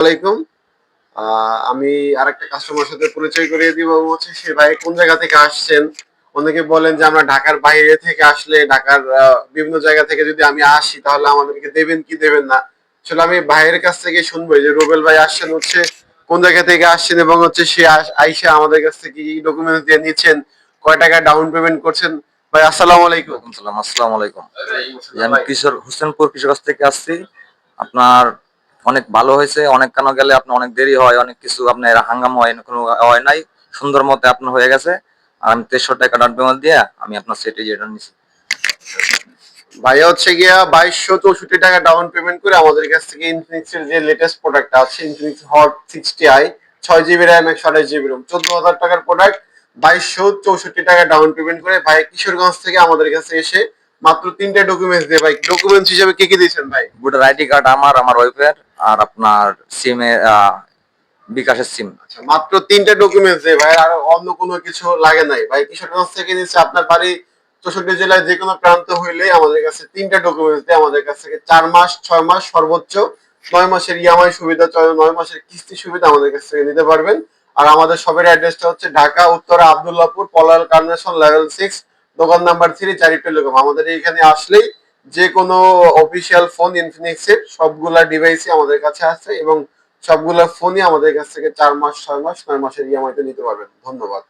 আলাইকুম। আমি আরেকটা কাস্টমার সাথে পরিচয় করিয়ে দিব হচ্ছে সে ভাই কোন জায়গা থেকে আসছেন। অনেকে বলেন যে আমরা ঢাকার বাইরে থেকে আসলে ঢাকার বিভিন্ন জায়গা থেকে যদি আমি আসি তাহলে আমাদেরকে দেবেন কি দেবেন না। আসলে আমি ভাইয়ের কাছ থেকে শুনবো যে রুবেল ভাই আসছেন হচ্ছে কোন জায়গা থেকে আসছেন এবং হচ্ছে সে আইসা আমাদের কাছ থেকে কি ডকুমেন্টস দিয়ে নিচ্ছেন, কয় টাকা ডাউন পেমেন্ট করছেন। ভাই আসসালামু আলাইকুম। ওয়ালাইকুম সালাম। আসসালামু আলাইকুম। আমি কিশোর হোসেনপুর কিশোর কাছ থেকে আসছি। আপনার অনেক ভালো হয়েছে। অনেক কেন গেলে আপনার অনেক দেরি হয়, অনেক কিছু আপনার হাঙ্গামা হয়, কোনো হয় নাই। সুন্দর মতে আপনার হয়ে গেছে। আর আমি 2300 টাকা ডাউন পেমেন্ট দিয়ে আমি আপনার সেটে যেটা নিছি। ভাইয়া হচ্ছে গিয়া 2264 টাকা ডাউন পেমেন্ট করে আমাদের কাছ থেকে ইনফিনিক্স এর যে লেটেস্ট প্রোডাক্ট আছে Infinix hot 60i 6 GB RAM 128 GB ROM 14,000 টাকার প্রোডাক্ট 2264 টাকা ডাউন পেমেন্ট করে ভাই কিশোরগঞ্জ থেকে আমাদের কাছে এসে মাত্র 3টে ডকুমেন্টস দিয়ে ভাই ডকুমেন্টস হিসেবে কি কি দিয়েছেন ভাই? ভোটার আইডি কার্ড আমার ওয়াইফের, আর আপনার সিমে বিকাশের সিম। আচ্ছা, মাত্র 3টে ডকুমেন্টস দিয়ে ভাই, আর অন্য কোনো কিছু লাগে নাই ভাই। কিশোরগঞ্জ থেকে নিচ্ছে আপনার বাড়ি 64 জেলায় যে কোনো প্রান্ত হইলে আমাদের কাছে 3টে ডকুমেন্টস দিয়ে আমাদের কাছ থেকে 4 মাস 6 মাস সর্বোচ্চ 9 মাসের ইএমআই সুবিধা 9 মাসের কিস্তি সুবিধা আমাদের কাছ থেকে নিতে পারবেন। আর আমাদের শপের অ্যাড্রেসটা হচ্ছে ঢাকা উত্তরা আব্দুল্লাহপুর পলাল কার্নেশন লেভেল 6 দোকান নাম্বার 3 চারিটুলিগম। আমাদের এখানে আসলেই যে কোনো অফিসিয়াল ফোন ইনফিনিক্স এর সবগুলা ডিভাইসই আমাদের কাছে আছে এবং সবগুলা ফোনই আমাদের কাছ থেকে 4 মাস 6 মাস 9 মাসের ইএমআই তে নিতে পারবেন। ধন্যবাদ।